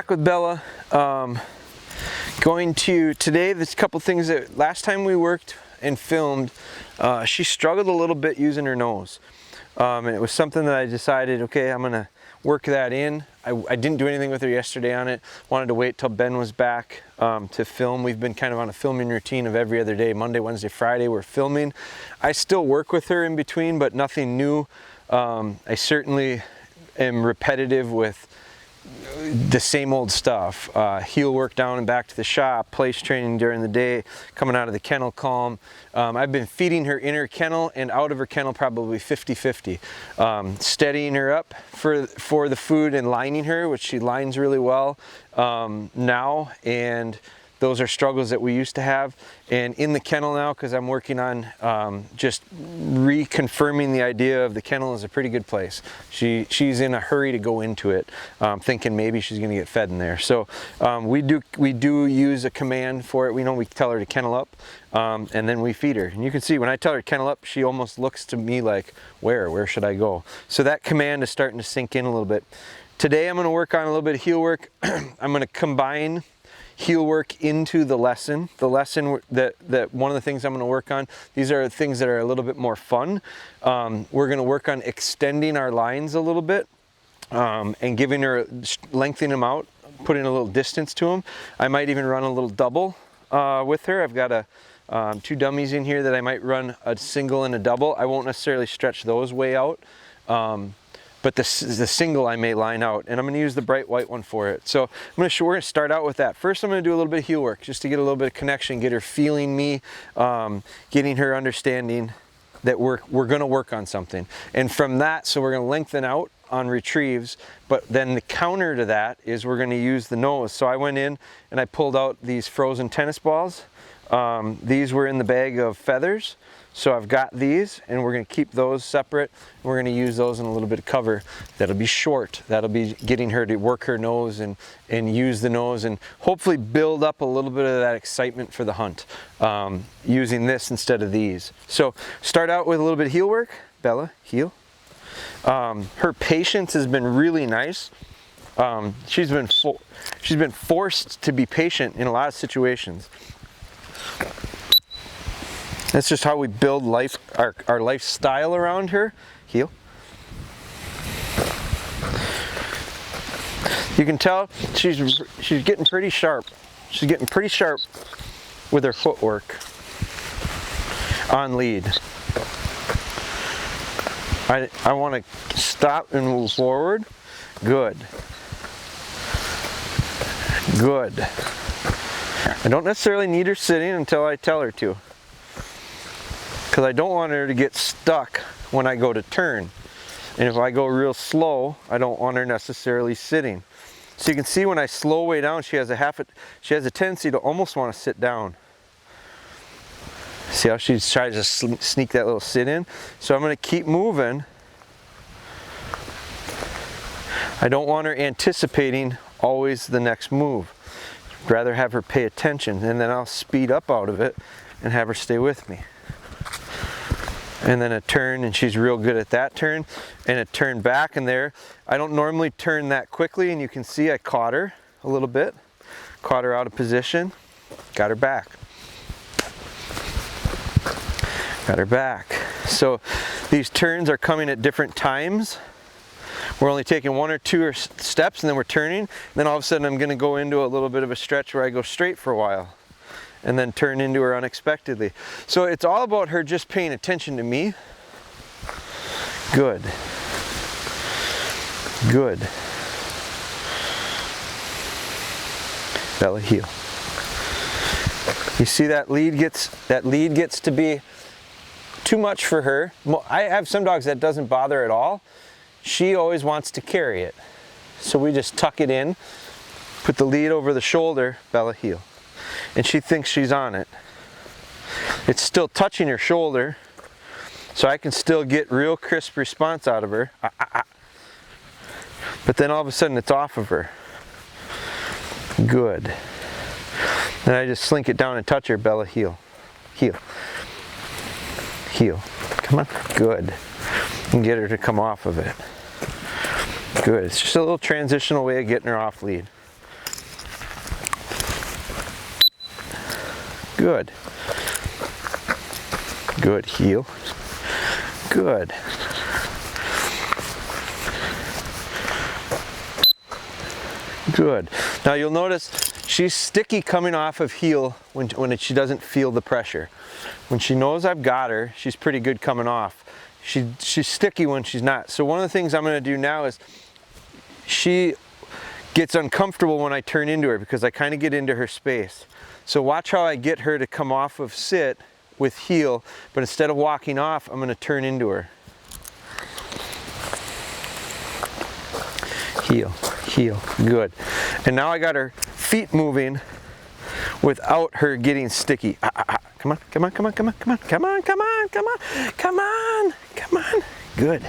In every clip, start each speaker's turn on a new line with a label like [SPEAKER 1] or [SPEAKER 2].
[SPEAKER 1] back with Bella. Going to today, there's a couple things that last time we worked and filmed, she struggled a little bit using her nose. And it was something that I decided, okay, I'm gonna work that in. I didn't do anything with her yesterday on it. Wanted to wait till Ben was back to film. We've been kind of on a filming routine of every other day, Monday, Wednesday, Friday, we're filming. I still work with her in between, but nothing new. I certainly am repetitive with the same old stuff. Heel work down and back to the shop, place training during the day, coming out of the kennel calm. I've been feeding her in her kennel and out of her kennel probably 50-50. Steadying her up for the food and lining her, which she lines really well now, and those are struggles that we used to have. And in the kennel now, because I'm working on just reconfirming the idea of the kennel is a pretty good place. She's in a hurry to go into it, thinking maybe she's gonna get fed in there. So we do use a command for it. We tell her to kennel up, and then we feed her. And you can see when I tell her to kennel up, she almost looks to me like, where should I go? So that command is starting to sink in a little bit. Today I'm gonna work on a little bit of heel work. I'm gonna combine heel work into the lesson. The lesson that one of the things I'm going to work on, these are things that are a little bit more fun. We're going to work on extending our lines a little bit and giving her, lengthening them out, putting a little distance to them. I might even run a little double with her. I've got two dummies in here that I might run a single and a double. I won't necessarily stretch those way out. But the single I may line out, and I'm going to use the bright white one for it. So we're going to start out with that. First I'm going to do a little bit of heel work just to get a little bit of connection, get her feeling me, getting her understanding that we're going to work on something. And from that, so we're going to lengthen out on retrieves, but then the counter to that is we're going to use the nose. So I went in and I pulled out these frozen tennis balls. These were in the bag of feathers. So I've got these, and we're going to keep those separate. We're going to use those in a little bit of cover. That'll be short. That'll be getting her to work her nose and use the nose and hopefully build up a little bit of that excitement for the hunt using this instead of these. So start out with a little bit of heel work. Bella, heel. Her patience has been really nice. She's been forced to be patient in a lot of situations. That's just how we build life, our lifestyle around her. Heel. You can tell she's getting pretty sharp. She's getting pretty sharp with her footwork on lead. I want to stop and move forward. Good. Good. I don't necessarily need her sitting until I tell her to, because I don't want her to get stuck when I go to turn. And if I go real slow, I don't want her necessarily sitting. So you can see when I slow way down, she has a tendency to almost want to sit down. See how she tries to sneak that little sit in? So I'm going to keep moving. I don't want her anticipating always the next move. I'd rather have her pay attention, and then I'll speed up out of it and have her stay with me. And then a turn, and she's real good at that turn, and a turn back in there. I don't normally turn that quickly, and you can see I caught her a little bit, caught her out of position, got her back. Got her back. So these turns are coming at different times. We're only taking one or two steps, and then we're turning. And then all of a sudden I'm going to go into a little bit of a stretch where I go straight for a while, and then turn into her unexpectedly. So it's all about her just paying attention to me. Good. Good. Bella, heel. You see that lead gets to be too much for her. I have some dogs that doesn't bother at all. She always wants to carry it. So we just tuck it in, put the lead over the shoulder, Bella, heel. And she thinks she's on it. It's still touching her shoulder, so I can still get real crisp response out of her. But then all of a sudden it's off of her. Good. Then I just slink it down and touch her, Bella, heel. Heel. Heel. Come on. Good. And get her to come off of it. Good. It's just a little transitional way of getting her off lead. Good. Good, heel. Good. Good. Now you'll notice she's sticky coming off of heel when she doesn't feel the pressure. When she knows I've got her, she's pretty good coming off. She's sticky when she's not. So one of the things I'm going to do now is she gets uncomfortable when I turn into her because I kind of get into her space. So watch how I get her to come off of sit with heel, but instead of walking off, I'm going to turn into her. Heel, heel, good. And now I got her feet moving without her getting sticky. Come on, come on, come on, come on, come on, come on, come on, come on, come on, come on. Good.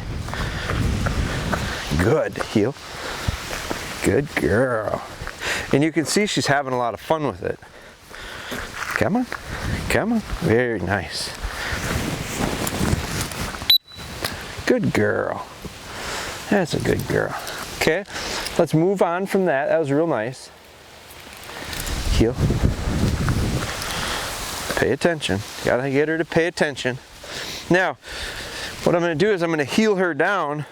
[SPEAKER 1] Good, heel. Good girl. And you can see she's having a lot of fun with it. Come on, come on. Very nice. Good girl. That's a good girl. Okay, let's move on from that. That was real nice. Heel. Pay attention. Gotta get her to pay attention. Now, what I'm gonna do is I'm gonna heel her down.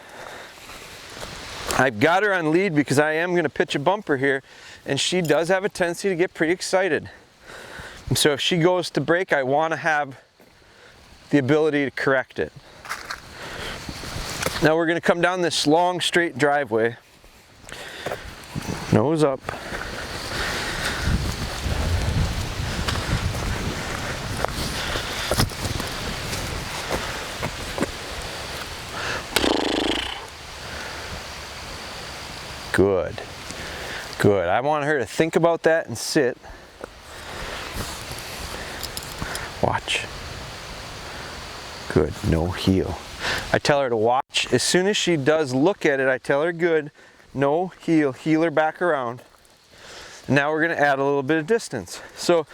[SPEAKER 1] I've got her on lead because I am gonna pitch a bumper here, and she does have a tendency to get pretty excited. And so if she goes to break, I wanna have the ability to correct it. Now we're going to come down this long straight driveway, nose up. Good, good. I want her to think about that and sit. Watch. Good, no heel. I tell her to watch. As soon as she does look at it, I tell her good, no heel, heel her back around. Now we're gonna add a little bit of distance. So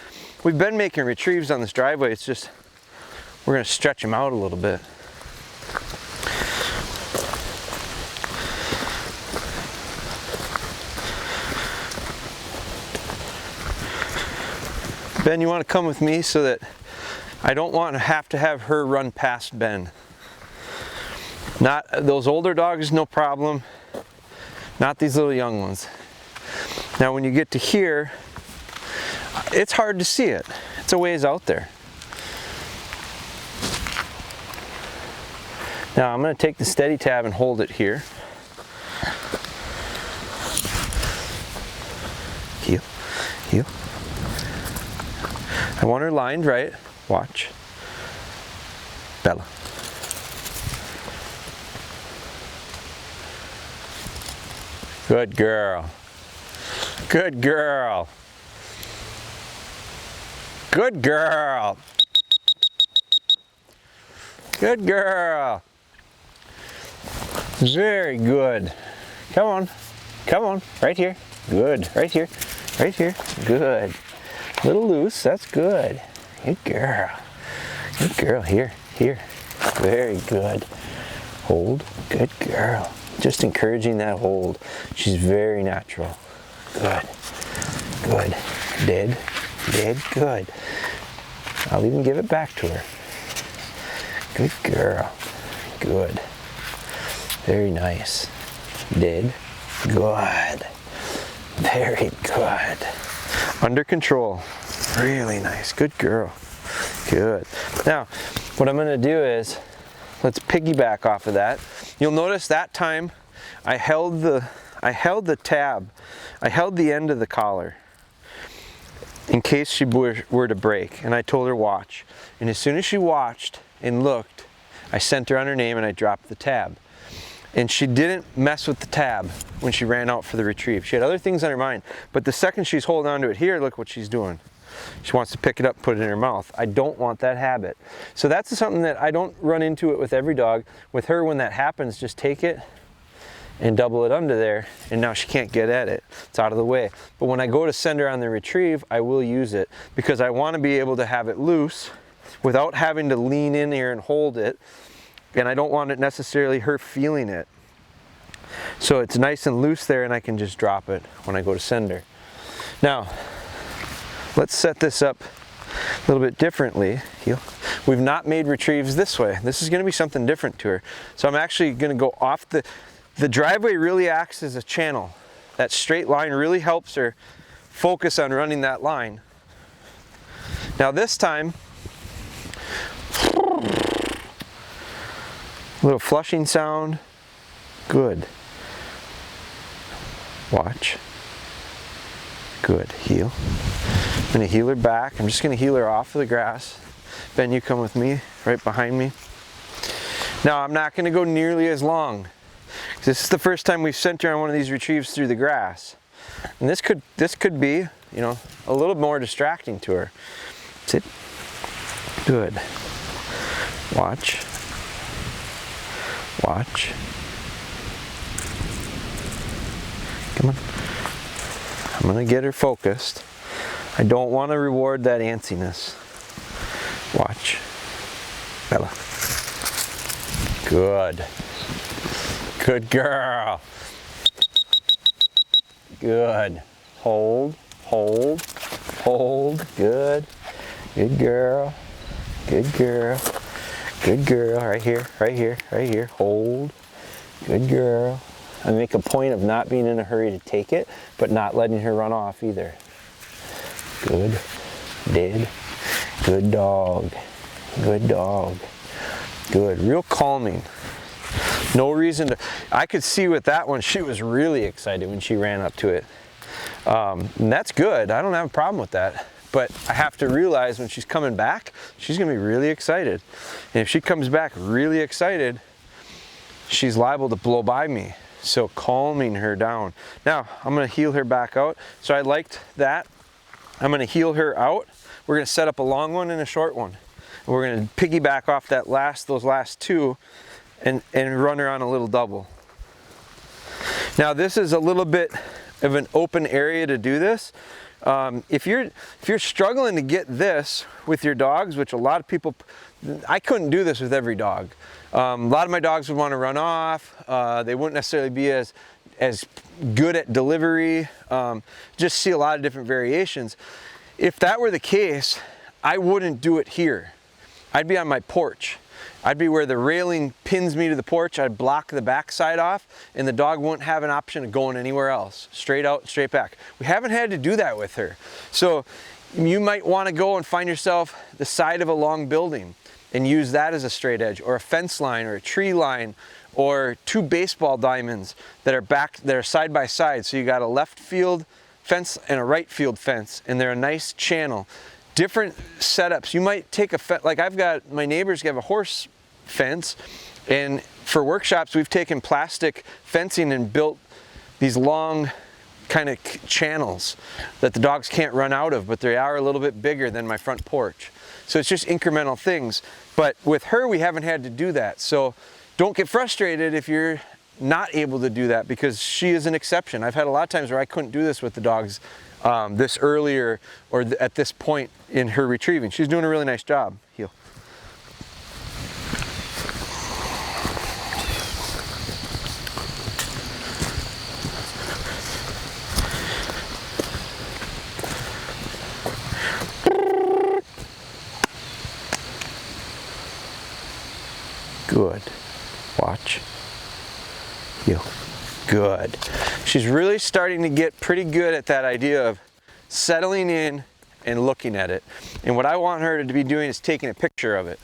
[SPEAKER 1] we've been making retrieves on this driveway. It's just, we're gonna stretch them out a little bit. Ben, you wanna come with me so that I don't want to have her run past Ben. Not those older dogs, no problem. Not these little young ones. Now when you get to here, it's hard to see it. It's a ways out there. Now I'm going to take the steady tab and hold it here. Heel, heel. I want her lined right. Watch. Bella. Good girl. Good girl. Good girl. Good girl. Very good. Come on. Come on. Right here. Good. Right here. Right here. Good. A little loose. That's good. Good girl. Good girl. Here. Here. Very good. Hold. Good girl. Just encouraging that hold. She's very natural. Good. Good. Did. Good. I'll even give it back to her. Good girl. Good. Very nice. Did. Good. Very good. Under control. Really nice. Good girl. Good. Now, what I'm going to do is, let's piggyback off of that. You'll notice that time I held the tab. I held the end of the collar in case she were to break, and I told her watch. And as soon as she watched and looked, I sent her on her name and I dropped the tab. And she didn't mess with the tab when she ran out for the retrieve. She had other things on her mind, but the second she's holding on to it here, look what she's doing. She wants to pick it up, put it in her mouth. I don't want that habit. So that's something that I don't run into it with every dog. With her, when that happens, just take it and double it under there, and now she can't get at it. It's out of the way. But when I go to send her on the retrieve, I will use it because I want to be able to have it loose without having to lean in here and hold it, and I don't want it necessarily her feeling it. So it's nice and loose there, and I can just drop it when I go to send her. Now, let's set this up a little bit differently. Heel. We've not made retrieves this way. This is going to be something different to her. So I'm actually going to go off the driveway really acts as a channel. That straight line really helps her focus on running that line. Now this time, little flushing sound. Good. Watch. Good. Heel. I'm going to heel her back. I'm just going to heel her off of the grass. Ben, you come with me, right behind me. Now I'm not going to go nearly as long. This is the first time we've sent her on one of these retrieves through the grass. And this could be, you know, a little more distracting to her. Sit. Good. Watch. Watch. Come on. I'm going to get her focused. I don't want to reward that antsiness. Watch. Bella. Good. Good girl. Good. Hold, hold, hold. Good. Good girl. Good girl. Good girl. Right here, right here, right here. Hold. Good girl. I make a point of not being in a hurry to take it, but not letting her run off either. Good. Did. Good dog. Good dog. Good. Real calming. No reason to. I could see with that one, she was really excited when she ran up to it. And that's good. I don't have a problem with that. But I have to realize when she's coming back, she's going to be really excited. And if she comes back really excited, she's liable to blow by me. So calming her down. Now, I'm going to heel her back out. So I liked that. I'm going to heel her out. We're going to set up a long one and a short one. And we're going to piggyback off those last two and run her on a little double. Now this is a little bit of an open area to do this. If you're struggling to get this with your dogs, which a lot of people, I couldn't do this with every dog. A lot of my dogs would want to run off. They wouldn't necessarily be as good at delivery. Just see a lot of different variations. If that were the case, I wouldn't do it here. I'd be on my porch. I'd be where the railing pins me to the porch. I'd block the backside off, and the dog wouldn't have an option of going anywhere else. Straight out, straight back. We haven't had to do that with her. So you might want to go and find yourself the side of a long building and use that as a straight edge, or a fence line, or a tree line, or two baseball diamonds that are side by side. So you got a left field fence and a right field fence, and they're a nice channel. Different setups. You might take a fence, like my neighbors have a horse fence, and for workshops we've taken plastic fencing and built these long kind of channels that the dogs can't run out of, but they are a little bit bigger than my front porch. So it's just incremental things. But with her, we haven't had to do that. So don't get frustrated if you're not able to do that, because she is an exception. I've had a lot of times where I couldn't do this with the dogs this earlier or at this point in her retrieving. She's doing a really nice job. Heel. Good. Watch. Heel. Good. She's really starting to get pretty good at that idea of settling in and looking at it. And what I want her to be doing is taking a picture of it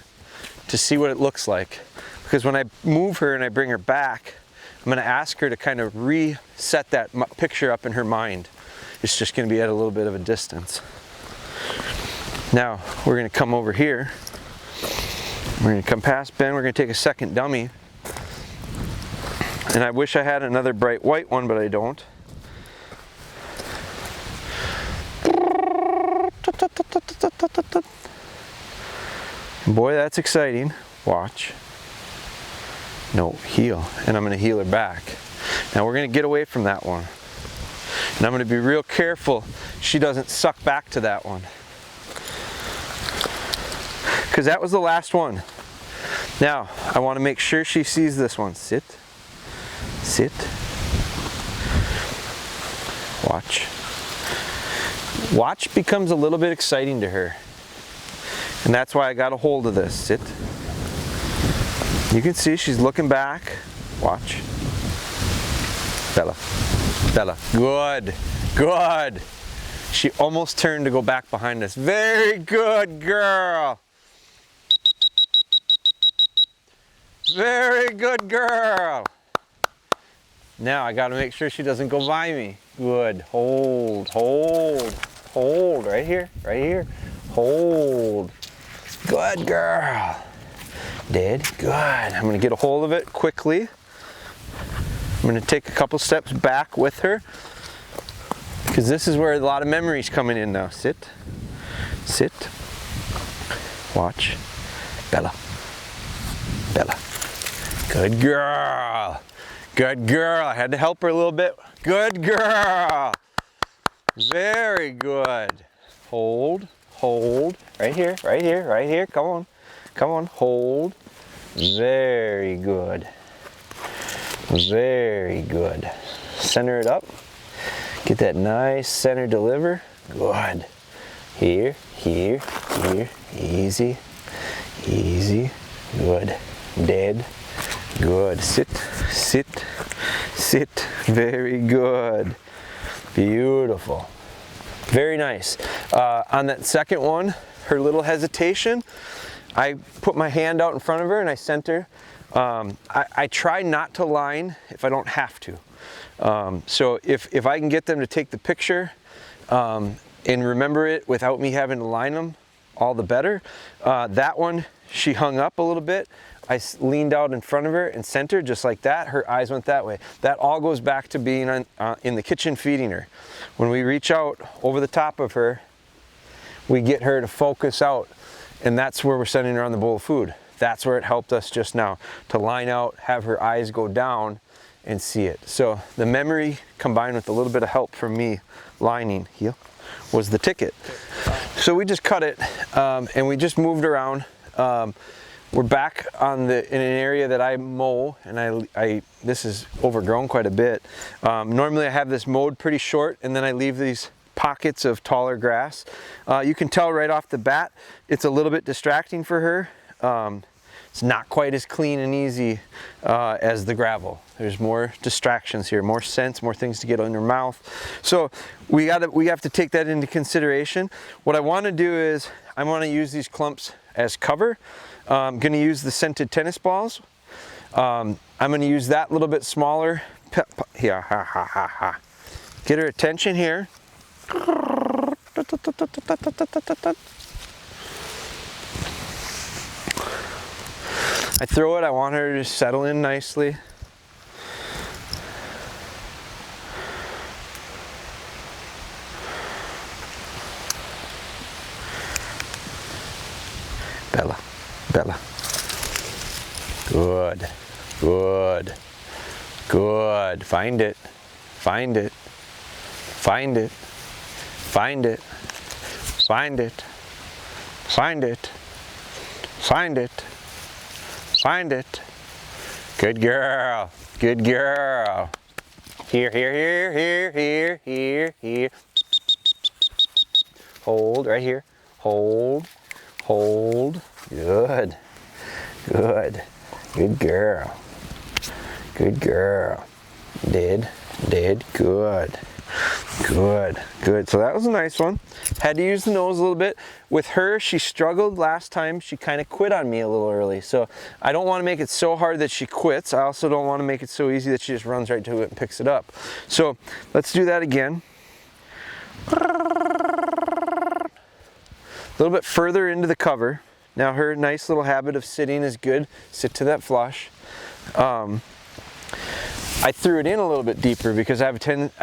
[SPEAKER 1] to see what it looks like. Because when I move her and I bring her back, I'm going to ask her to kind of reset that picture up in her mind. It's just going to be at a little bit of a distance. Now we're going to come over here. We're going to come past Ben. We're going to take a second dummy. And I wish I had another bright white one, but I don't. Boy, that's exciting. Watch. No, heel. And I'm going to heel her back. Now we're going to get away from that one. And I'm going to be real careful she doesn't suck back to that one. Because that was the last one. Now, I want to make sure she sees this one. Sit. Sit. Watch. Watch becomes a little bit exciting to her. And that's why I got a hold of this. Sit. You can see she's looking back. Watch. Bella. Bella. Good. Good. She almost turned to go back behind us. Very good girl. Very good girl. Now I gotta make sure she doesn't go by me. Good. Hold, hold, hold. Right here, right here. Hold. Good girl. Did good. I'm gonna get a hold of it quickly. I'm gonna take a couple steps back with her because this is where a lot of memories coming in now. Sit. Sit. Watch. Bella. Bella. Good girl. Good girl. I had to help her a little bit. Good girl. Very good. Hold. Hold. Right here. Right here. Right here. Come on. Come on. Hold. Very good. Very good. Center it up. Get that nice center deliver. Good. Here. Here. Here. Easy. Easy. Good. Dead. Good. Sit. Sit. Sit. Very good. Beautiful. Very nice. On that second one, her little hesitation, I put my hand out in front of her and I sent her. I try not to line if I don't have to. So if I can get them to take the picture and remember it without me having to line them, all the better. That one, she hung up a little bit. I leaned out in front of her and sent her just like that. Her eyes went that way. That all goes back to being in the kitchen feeding her. When we reach out over the top of her, we get her to focus out, and that's where we're sending her on the bowl of food. That's where it helped us just now, to line out, have her eyes go down and see it. So the memory combined with a little bit of help from me lining here was the ticket. So we just cut it and we just moved around. We're back in an area that I mow, and this is overgrown quite a bit. Normally I have this mowed pretty short, and then I leave these pockets of taller grass. You can tell right off the bat, it's a little bit distracting for her. It's not quite as clean and easy as the gravel. There's more distractions here, more scents, more things to get in her mouth. So we have to take that into consideration. What I want to do is I want to use these clumps as cover. I'm going to use the scented tennis balls. I'm going to use that little bit smaller. Here, ha, ha, ha, ha. Get her attention here. I throw it, I want her to settle in nicely. Bella, Bella. Good, good, good. Find it, find it, find it, find it, find it, find it, find it, find it. Good girl, good girl. Here, here, here, here, here, here, here. Hold right here, hold. Hold. Good. Good. Good girl. Good girl. Did. Good. Good. Good. So that was a nice one. Had to use the nose a little bit. With her, she struggled last time. She kind of quit on me a little early. So I don't want to make it so hard that she quits. I also don't want to make it so easy that she just runs right to it and picks it up. So let's do that again. A little bit further into the cover. Now her nice little habit of sitting is good. Sit to that flush. I threw it in a little bit deeper because I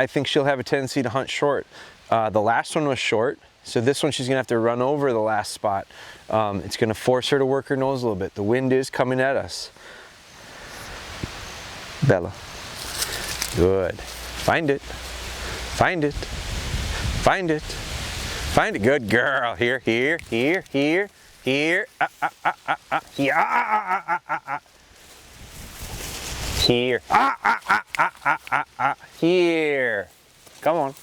[SPEAKER 1] think she'll have a tendency to hunt short. The last one was short, so this one she's gonna have to run over the last spot. It's gonna force her to work her nose a little bit. The wind is coming at us. Bella. Good. Find it. Find it. Find it. Find a good girl. Here, here, here, here, here. Here. Here. Here. Come on.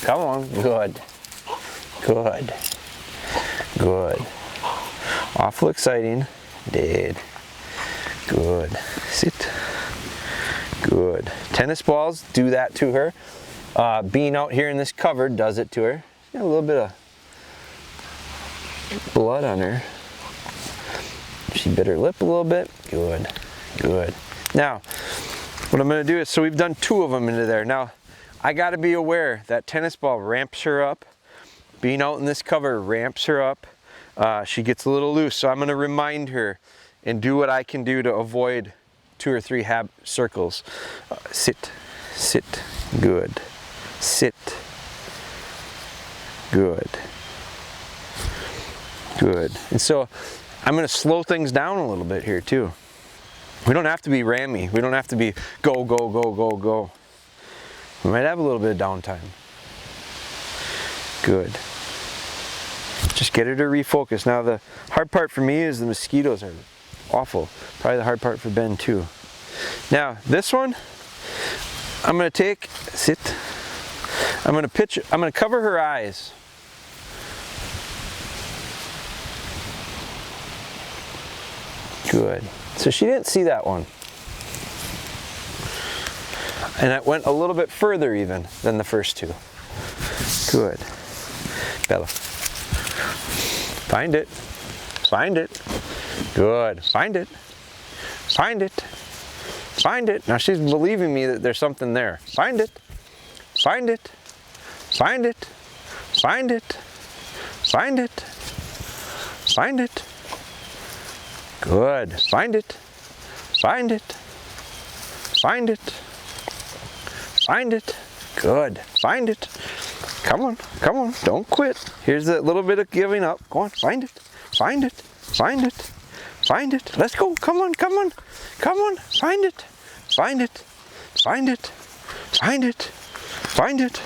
[SPEAKER 1] Come on. Good. Good. Good. Awful exciting. Dead. Good. Sit. Good. Tennis balls do that to her. Being out here in this cover does it to her. Got a little bit of blood on her. She bit her lip a little bit. Good. Good. Now, what I'm going to do is, so we've done 2 of them into there. Now, I got to be aware that tennis ball ramps her up. Being out in this cover ramps her up. She gets a little loose, so I'm going to remind her and do what I can do to avoid 2 or 3 circles. Sit, sit, good. Sit, good, good. And so I'm going to slow things down a little bit here too. We don't have to be rammy. We don't have to be go, go, go, go, go. We might have a little bit of downtime. Good. Just get her to refocus. Now the hard part for me is the mosquitoes are awful. Probably the hard part for Ben too. Now this one, I'm going to take, sit. I'm going to cover her eyes. Good. So she didn't see that one. And it went a little bit further even than the first 2. Good. Bella. Find it. Find it. Good. Find it. Find it. Find it. Now she's believing me that there's something there. Find it. Find it. Find it. Find it. Find it. Find it. Good. Find it. Find it. Find it. Find it. Good. Find it. Come on. Come on. Don't quit. Here's a little bit of giving up. Go on. Find it. Find it. Find it. Find it. Let's go. Come on. Come on. Come on. Find it. Find it. Find it. Find it. Find it.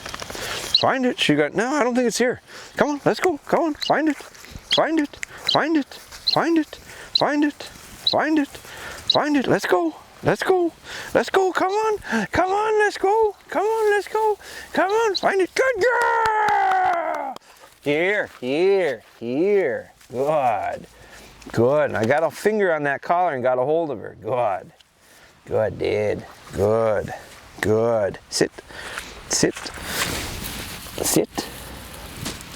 [SPEAKER 1] Find it. She got, no, I don't think it's here. Come on. Let's go. Come on. Find it. Find it. Find it. Find it. Find it. Find it. Find it. Let's go. Let's go. Let's go. Come on. Come on. Let's go. Come on. Let's go. Come on. Find it. Good girl. Here. Here. Here. Good. Good. I got a finger on that collar and got a hold of her. Good. Good, dude. Good. Good. Sit. Sit. Sit.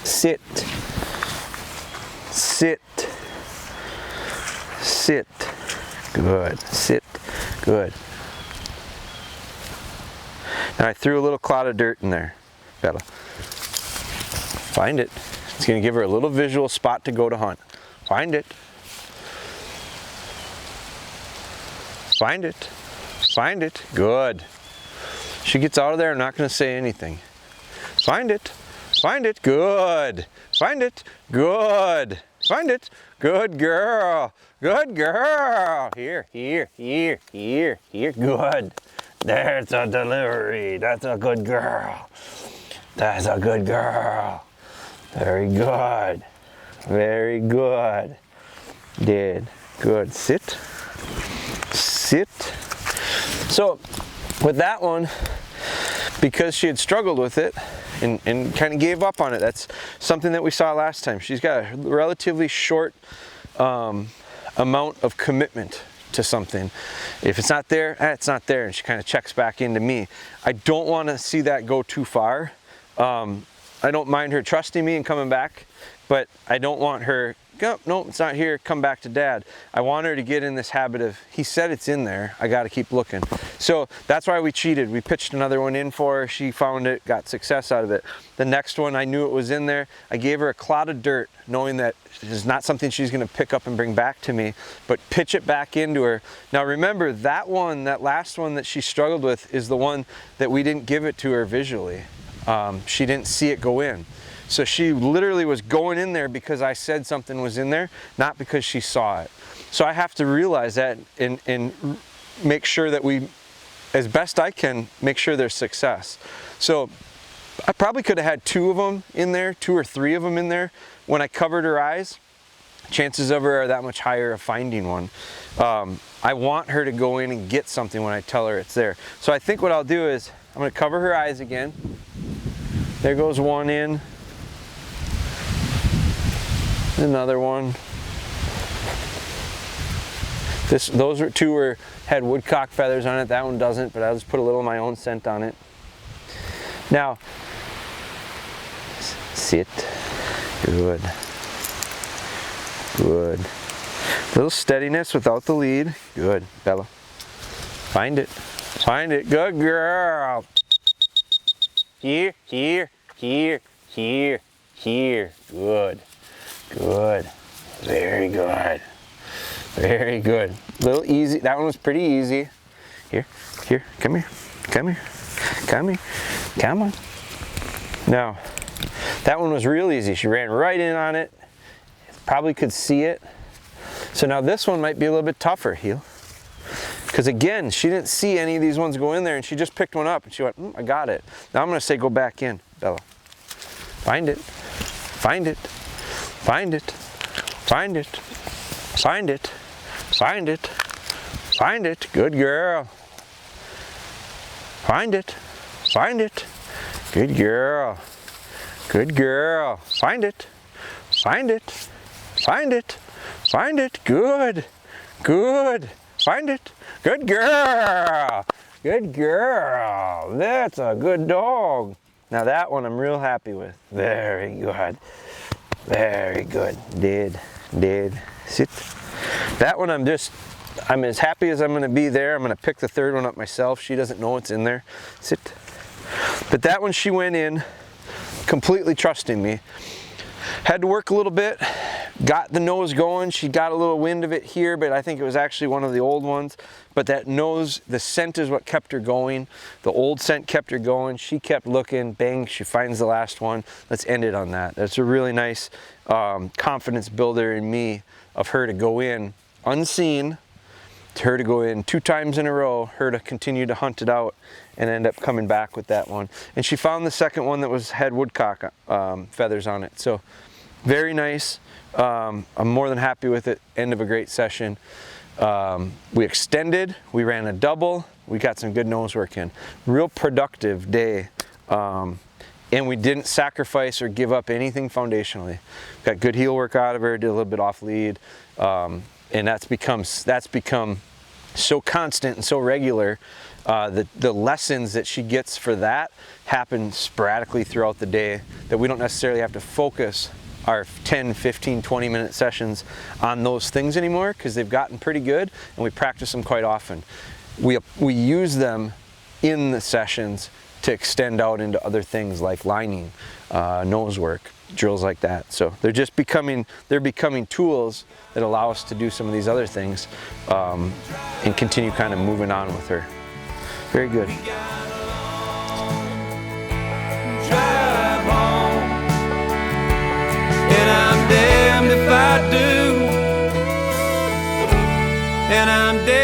[SPEAKER 1] Sit. Sit. Sit. Good. Sit. Good. Now I threw a little clod of dirt in there, Bella. Find it. It's going to give her a little visual spot to go to hunt. Find it. Find it. Find it. Good. She gets out of there, I'm not going to say anything. Find it. Find it. Good. Find it. Good. Find it. Good girl. Good girl. Here, here, here, here, here. Good. There's a delivery. That's a good girl. That's a good girl. Very good. Very good. Did. Good. Sit. Sit. So with that one, because she had struggled with it and kind of gave up on it, that's something that we saw last time. She's got a relatively short amount of commitment to something. If it's not there, it's not there, and she kind of checks back into me. I don't want to see that go too far. I don't mind her trusting me and coming back, but I don't want her, no, it's not here, come back to Dad. I want her to get in this habit of, he said it's in there, I got to keep looking. So that's why we cheated. We pitched another one in for her, she found it, got success out of it. The next one, I knew it was in there. I gave her a clod of dirt, knowing that it is not something she's going to pick up and bring back to me, but pitch it back into her. Now remember, that one, that last one that she struggled with, is the one that we didn't give it to her visually. She didn't see it go in. So she literally was going in there because I said something was in there, not because she saw it. So I have to realize that and make sure that we, as best I can, make sure there's success. So I probably could have had 2 of them in there, 2 or 3 of them in there. When I covered her eyes, chances of her are that much higher of finding one. I want her to go in and get something when I tell her it's there. So I think what I'll do is, I'm going to cover her eyes again. There goes one in. Another one. Those two had woodcock feathers on it. That one doesn't, but I'll just put a little of my own scent on it. Now, sit. Good. Good. Little steadiness without the lead. Good, Bella. Find it. Find it. Good girl. Here, here, here, here, here. Good. Good. Very good. Very good. Little easy. That one was pretty easy. Here, here. Come here. Come here. Come here. Come on. Now, that one was real easy. She ran right in on it. Probably could see it. So now this one might be a little bit tougher, Heel. Because again, she didn't see any of these ones go in there and she just picked one up and she went, I got it. Now I'm going to say go back in, Bella. Find it. Find it. Find it. Find it. Find it. Find it. Find it. Good girl. Find it. Find it. Good girl. Good girl. Find it. Find it. Find it. Find it. Good. Good. Find it. Good girl. Good girl. That's a good dog. Now that one I'm real happy with. Very good. Very good. Did. Sit. That one I'm as happy as I'm going to be there. I'm going to pick the third one up myself. She doesn't know it's in there. Sit. But that one she went in completely trusting me. Had to work a little bit, got the nose going. She got a little wind of it here, but I think it was actually one of the old ones. But that nose, the scent is what kept her going. The old scent kept her going. She kept looking, bang, she finds the last one. Let's end it on that. That's a really nice confidence builder in me of her to go in unseen, to her to go in 2 times in a row, her to continue to hunt it out and end up coming back with that one. And she found the second one that had woodcock feathers on it. So very nice. I'm more than happy with it. End of a great session. We extended, we ran a double, we got some good nose work in. Real productive day. And we didn't sacrifice or give up anything foundationally. Got good heel work out of her, did a little bit off lead. And that's become so constant and so regular. The lessons that she gets for that happen sporadically throughout the day, that we don't necessarily have to focus our 10, 15, 20-minute sessions on those things anymore, because they've gotten pretty good and we practice them quite often. We use them in the sessions to extend out into other things like lining, nose work, drills like that. So they're becoming tools that allow us to do some of these other things and continue kind of moving on with her. Very good.
[SPEAKER 2] And I'm damned if I do, and I'm damned